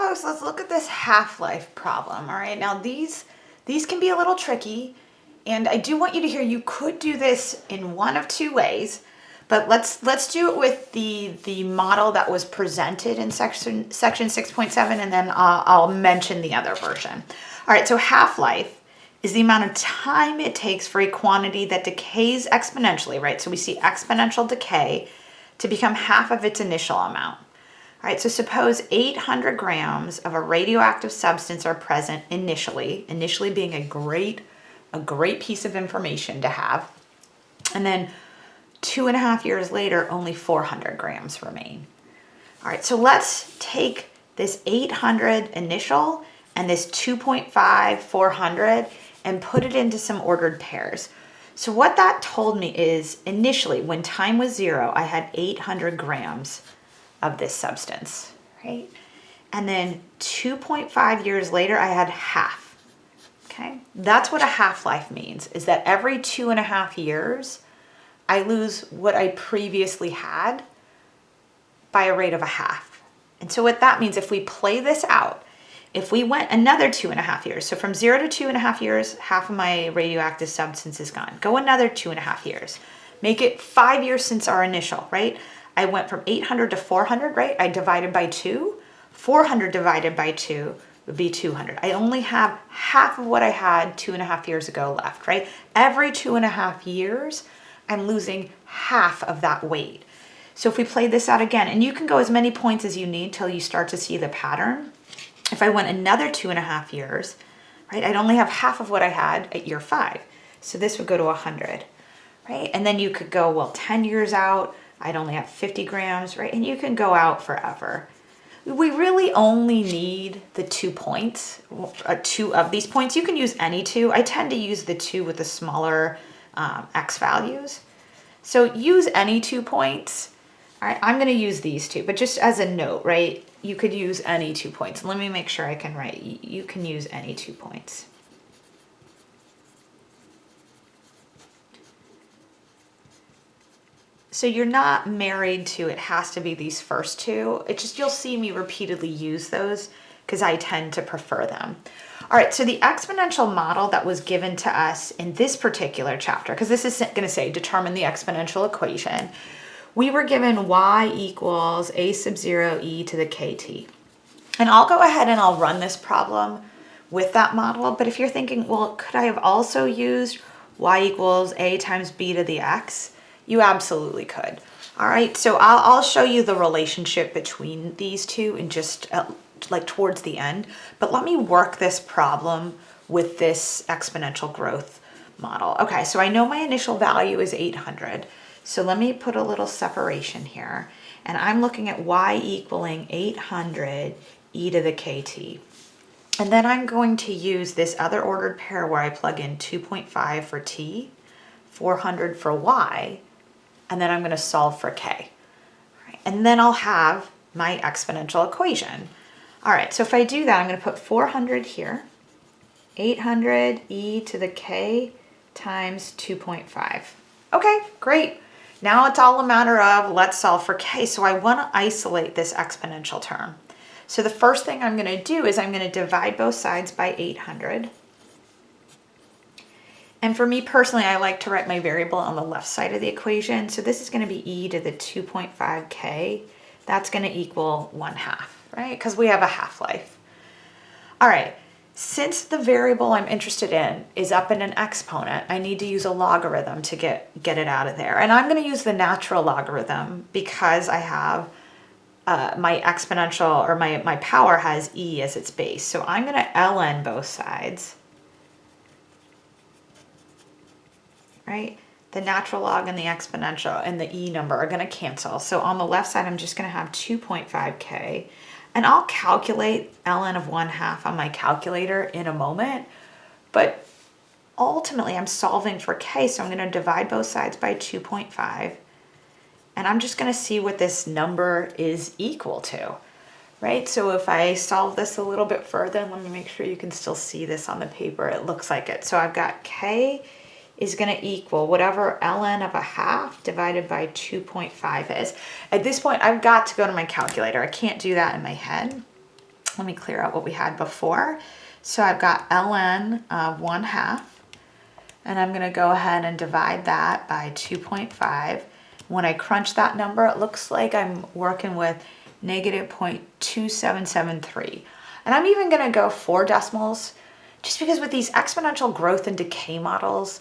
folks, let's look at this half-life problem. All right, now these can be a little tricky, and I do want you to hear you could do this in one of two ways, but let's do it with the model that was presented in section 6.7, and then I'll mention the other version. All right, so half-life is the amount of time it takes for a quantity that decays exponentially, right? So we see exponential decay to become half of its initial amount. All right, so suppose 800 grams of a radioactive substance are present initially being a great piece of information to have. And then 2.5 years later, only 400 grams remain. All right, so let's take this 800 initial and this 2.5, 400, and put it into some ordered pairs. So what that told me is initially, when time was 0, I had 800 grams of this substance, right? And then 2.5 years later, I had half, okay? That's what a half-life means, is that every 2.5 years, I lose what I previously had by a rate of a half. And so what that means, if we play this out, if we went another 2.5 years, so from 0 to 2.5 years, half of my radioactive substance is gone. Go another 2.5 years. Make it 5 years since our initial, right? I went from 800 to 400, right? I divided by 2. 400 divided by 2 would be 200. I only have half of what I had 2.5 years ago left, right? Every 2.5 years, I'm losing half of that weight. So if we play this out again, and you can go as many points as you need till you start to see the pattern. If I went another 2.5 years, right, I'd only have half of what I had at year 5. So this would go to 100, right? And then you could go, well, 10 years out, I'd only have 50 grams, right? And you can go out forever. We really only need the 2 points, 2 of these points. You can use any 2. I tend to use the 2 with the smaller X values. So use any 2 points. All right, I'm going to use these 2, but just as a note, right? You could use any 2 points. Let me make sure I can write. You can use any 2 points. So you're not married to it has to be these first 2. It's just you'll see me repeatedly use those because I tend to prefer them. All right, so the exponential model that was given to us in this particular chapter, because this is going to say determine the exponential equation, we were given y equals a sub 0 e to the kt. And I'll go ahead and I'll run this problem with that model. But if you're thinking, well, could I have also used y equals a times b to the x? You absolutely could. All right, so I'll show you the relationship between these two in just like towards the end. But let me work this problem with this exponential growth model. Okay, so I know my initial value is 800. So let me put a little separation here. And I'm looking at y equaling 800 e to the kt. And then I'm going to use this other ordered pair where I plug in 2.5 for t, 400 for y, and then I'm going to solve for k. Right. And then I'll have my exponential equation. All right, so if I do that, I'm going to put 400 here, 800 e to the k times 2.5. Okay, great. Now it's all a matter of let's solve for k. So I want to isolate this exponential term. So the first thing I'm going to do is I'm going to divide both sides by 800. And for me personally, I like to write my variable on the left side of the equation. So this is going to be e to the 2.5k. That's going to equal 1/2, right? Because we have a half-life. All right. Since the variable I'm interested in is up in an exponent, I need to use a logarithm to get it out of there. And I'm going to use the natural logarithm because I have my exponential, or my power has e as its base. So I'm going to ln both sides, right? The natural log and the exponential and the e number are going to cancel. So on the left side, I'm just going to have 2.5k. And I'll calculate ln of 1/2 on my calculator in a moment. But ultimately, I'm solving for k, so I'm going to divide both sides by 2.5. And I'm just going to see what this number is equal to, right? So if I solve this a little bit further, let me make sure you can still see this on the paper. It looks like it. So I've got k is going to equal whatever ln of 1/2 divided by 2.5 is. At this point, I've got to go to my calculator. I can't do that in my head. let me clear out what we had before. So I've got ln of 1/2, and I'm gonna go ahead and divide that by 2.5. When I crunch that number, it looks like I'm working with negative 0.2773. And I'm even gonna go 4 decimals, just because with these exponential growth and decay models,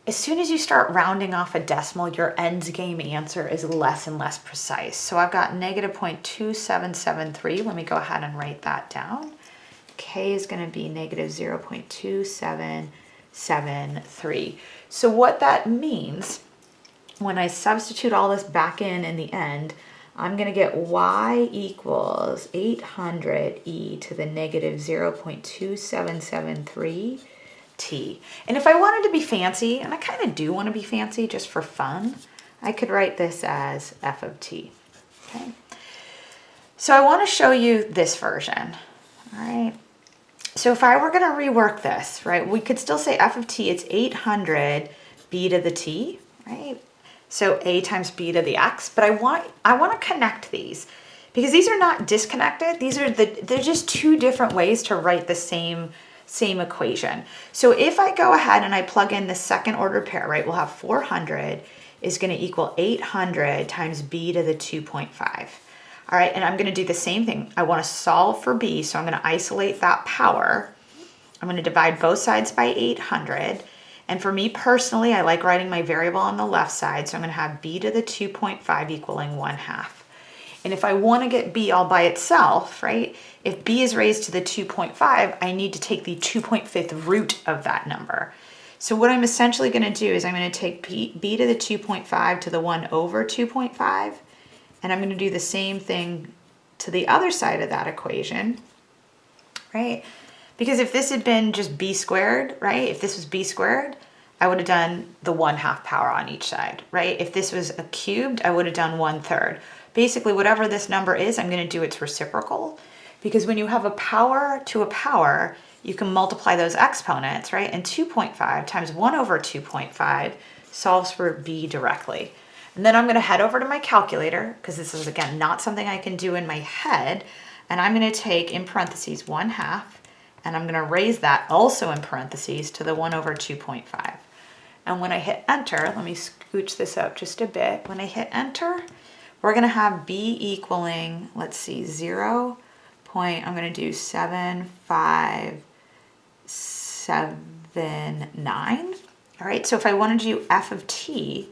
as soon as you start rounding off a decimal, your end game answer is less and less precise. So I've got negative 0.2773. Let me go ahead and write that down. K is going to be negative 0.2773. So what that means, when I substitute all this back in the end, I'm going to get y equals 800 e to the negative 0.2773 t. And if I wanted to be fancy, and I kind of do want to be fancy just for fun, I could write this as f of t. Okay. So I want to show you this version. All right. So if I were going to rework this, right, we could still say f of t, it's 800 b to the t, right? So a times b to the x, but I want to connect these because these are not disconnected. They're just two different ways to write the same equation. So if I go ahead and I plug in the second order pair, right, we'll have 400 is going to equal 800 times b to the 2.5. All right, and I'm going to do the same thing. I want to solve for b, so I'm going to isolate that power. I'm going to divide both sides by 800. And for me personally, I like writing my variable on the left side, so I'm going to have b to the 2.5 equaling 1/2. And if I want to get b all by itself, right, if b is raised to the 2.5, I need to take the 2.5th root of that number. So what I'm essentially going to do is I'm going to take b to the 2.5 to the 1 over 2.5, and I'm going to do the same thing to the other side of that equation, right? Because if this had been just b squared, right, if this was b squared, I would have done the 1/2 power on each side, right? If this was a cubed, I would have done 1/3. Basically, whatever this number is, I'm going to do its reciprocal, because when you have a power to a power, you can multiply those exponents, right? And 2.5 times 1 over 2.5 solves for b directly. And then I'm going to head over to my calculator, because this is, again, not something I can do in my head, and I'm going to take, in parentheses, 1/2, and I'm going to raise that also in parentheses to the 1 over 2.5. And when I hit enter, let me scooch this up just a bit. When I hit enter, we're going to have b equaling, let's see, I'm going to do 7.579. All right, so if I wanted to do f of t,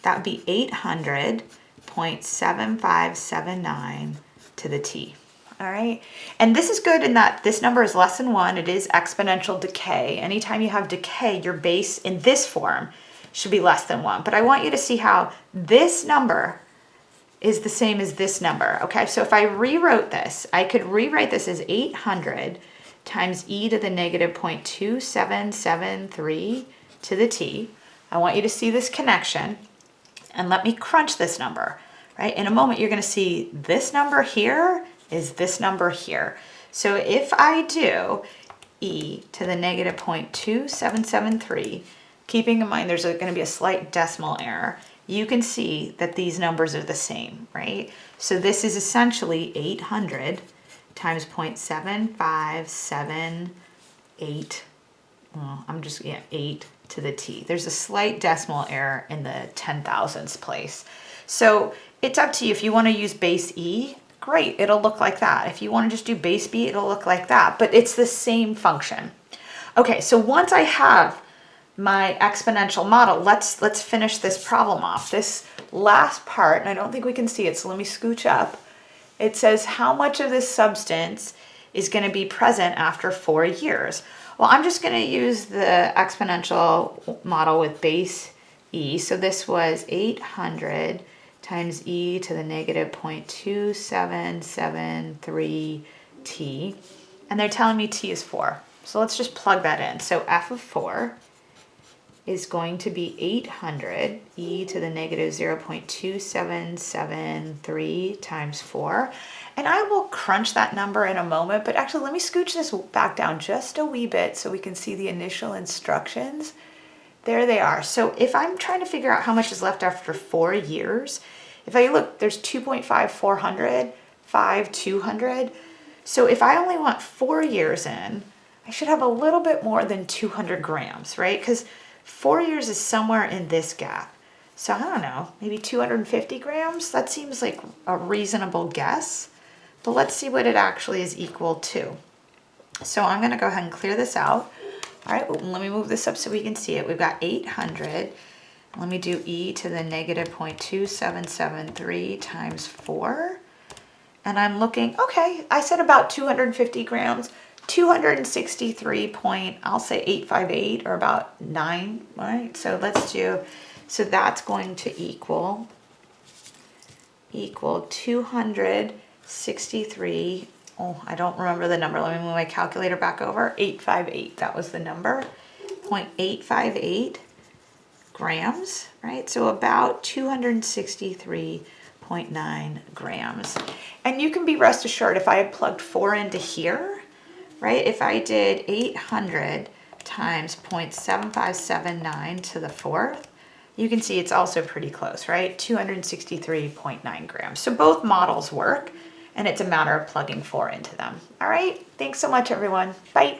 that would be 800.7579 to the t. All right, and this is good in that this number is less than 1. It is exponential decay. Anytime you have decay, your base in this form should be less than 1. But I want you to see how this number is the same as this number. Okay, so if I rewrote this, I could rewrite this as 800 times e to the negative 0.2773 to the t. I want you to see this connection, and let me crunch this number, right? In a moment, you're going to see this number here is this number here. So if I do e to the negative 0.2773, keeping in mind there's going to be a slight decimal error, you can see that these numbers are the same, right? So this is essentially 800 times 0.7578, well, 8 to the t. There's a slight decimal error in the 10,000ths place. So it's up to you. If you want to use base e, great, it'll look like that. If you want to just do base b, it'll look like that, but it's the same function. Okay, so once I have my exponential model, let's finish this problem off. This last part, and I don't think we can see it, so let me scooch up. It says how much of this substance is going to be present after 4 years. Well, I'm just going to use the exponential model with base e. So this was 800 times e to the negative 0.2773 t, and they're telling me t is 4. So let's just plug that in. So f of 4 is going to be 800 e to the negative 0.2773 times 4. And I will crunch that number in a moment, but actually let me scooch this back down just a wee bit so we can see the initial instructions. There they are. So if I'm trying to figure out how much is left after 4 years, if I look, there's 2.5, 400, 5, 200. So if I only want 4 years in, I should have a little bit more than 200 grams, right? Because 4 years is somewhere in this gap. So I don't know, maybe 250 grams? That seems like a reasonable guess. But let's see what it actually is equal to. So I'm going to go ahead and clear this out. All right, let me move this up so we can see it. We've got 800. Let me do e to the negative 0.2773 times 4. And I'm looking, okay, I said about 250 grams, 263 point, I'll say 858 or about 9, right? So let's do, so that's going to equal 263, oh, I don't remember the number. Let me move my calculator back over. 858, that was the number. 0.858 grams, right? So about 263.9 grams. And you can be rest assured if I had plugged 4 into here, right? If I did 800 times 0.7579 to the 4th, you can see it's also pretty close, right? 263.9 grams. So both models work, and it's a matter of plugging 4 into them. All right, thanks so much, everyone. Bye.